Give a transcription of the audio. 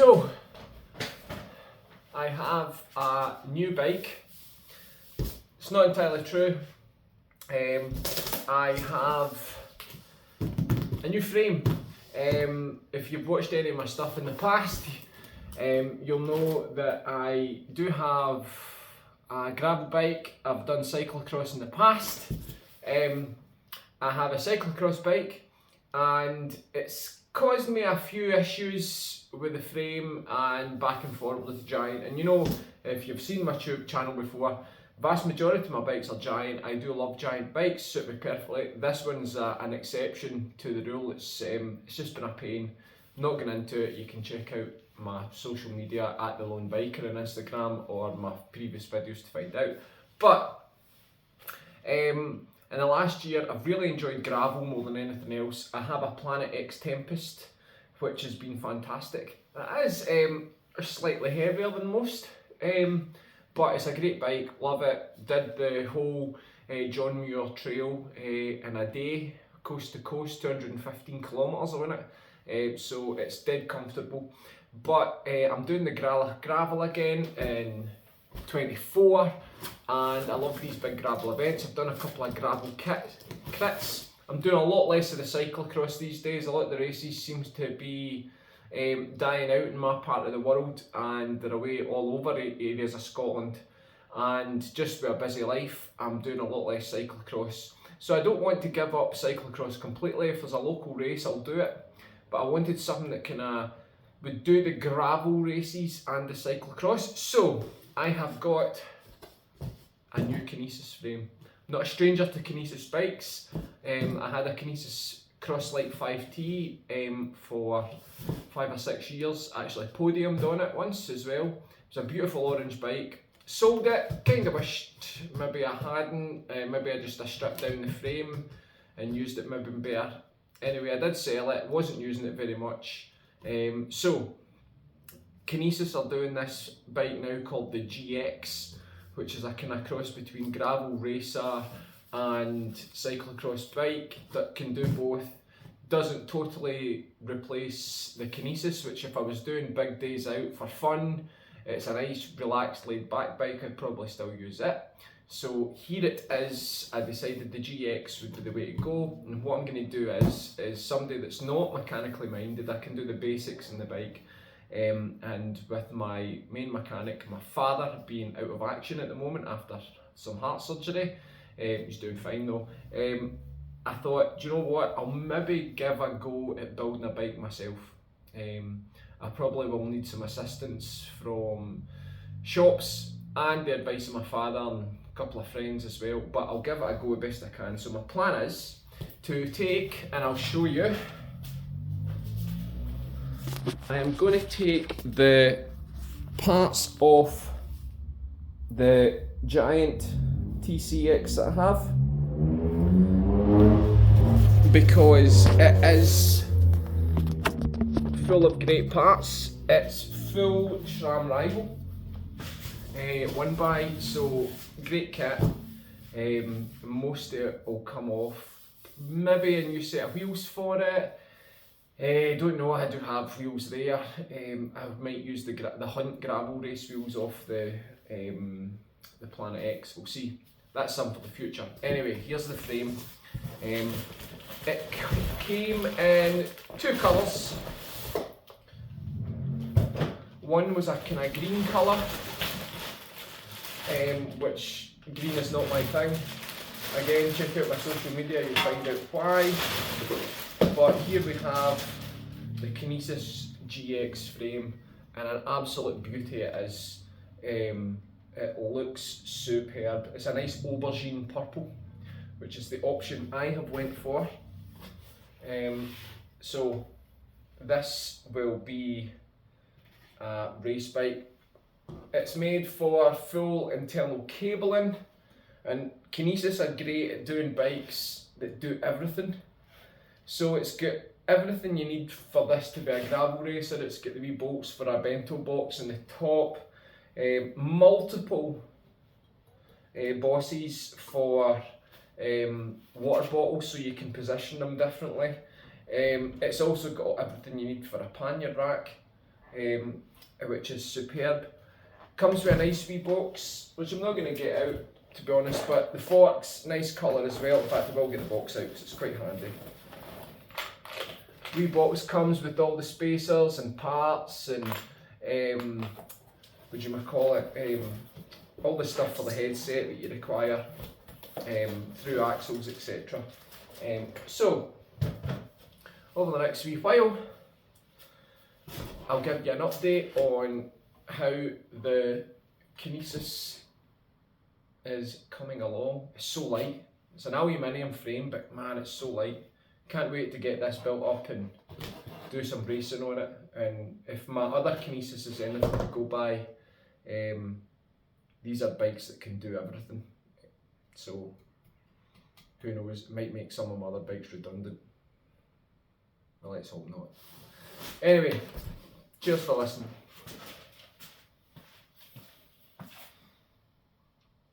So, I have a new bike. It's not entirely true. I have a new frame. If you've watched any of my stuff in the past, you'll know that I do have a gravel bike. I've done cyclocross in the past. I have a cyclocross bike, and it's caused me a few issues with the frame and back and forth with the Giant. And you know, if you've seen my YouTube channel before, vast majority of my bikes are Giant. I do love Giant bikes, suit me perfectly. This one's an exception to the rule. It's just been a pain. Not going into it. You can check out my social media at The Lone Biker on Instagram or my previous videos to find out. But in the last year, I've really enjoyed gravel more than anything else. I have a Planet X Tempest, which has been fantastic. It is slightly heavier than most, but it's a great bike, love it. Did the whole John Muir Trail in a day, coast to coast, 215 kilometres on it, so it's dead comfortable. But I'm doing the gravel again in 24, and I love these big gravel events. I've done a couple of gravel crits. I'm doing a lot less of the cyclocross these days. A lot of the races seems to be dying out in my part of the world, and they're away all over areas of Scotland. And just with a busy life, I'm doing a lot less cyclocross. So I don't want to give up cyclocross completely. If there's a local race, I'll do it. But I wanted something that would do the gravel races and the cyclocross. So I have got a new Kinesis frame. I'm not a stranger to Kinesis bikes. I had a Kinesis Crosslite 5T for 5 or 6 years. I actually podiumed on it once as well. It was a beautiful orange bike. Sold it, kind of wished maybe I hadn't. Maybe I stripped down the frame and used it maybe better. Anyway, I did sell it, wasn't using it very much. So, Kinesis are doing this bike now called the GX, which is a kind of cross between gravel racer and cyclocross bike that can do both. Doesn't totally replace the Kinesis, which if I was doing big days out for fun, it's a nice relaxed laid back bike, I'd probably still use it. So here it is. I decided the GX would be the way to go, and what I'm going to do is somebody that's not mechanically minded, I can do the basics in the bike. And with my main mechanic, my father, being out of action at the moment after some heart surgery, he's doing fine though, I thought, do you know what, I'll maybe give a go at building a bike myself. I probably will need some assistance from shops and the advice of my father and a couple of friends as well, but I'll give it a go the best I can. So my plan is to take, and I'll show you, I am going to take the parts off the Giant TCX that I have, because it is full of great parts. It's full SRAM rival, one buy, so great kit. Most of it will come off. Maybe a new set of wheels for it. Don't know, I do have wheels there. I might use the Hunt gravel race wheels off the Planet X, we'll see. That's something for the future. Anyway, here's the frame. It came in 2 colours. One was a kind of green colour, which green is not my thing. Again, check out my social media, you'll find out why. But here we have the Kinesis GX frame, and an absolute beauty it is. It looks superb. It's a nice aubergine purple, which is the option I have went for. So this will be a race bike. It's made for full internal cabling, and Kinesis are great at doing bikes that do everything. So it's got everything you need for this to be a gravel racer. It's got the wee bolts for a bento box in the top, multiple bosses for water bottles so you can position them differently. It's also got everything you need for a pannier rack, which is superb. Comes with a nice wee box, which I'm not going to get out to be honest, but the fork's nice colour as well. In fact, I will get the box out because it's quite handy. Wee box comes with all the spacers and parts and what do you call it? All the stuff for the headset that you require through axles, etc. So over the next wee while, I'll give you an update on how the Kinesis is coming along. It's so light. It's an aluminium frame, but man, it's so light. Can't wait to get this built up and do some racing on it. And if my other Kinesis is anything to go by, these are bikes that can do everything. So who knows, it might make some of my other bikes redundant. Well, let's hope not. Anyway, cheers for listening.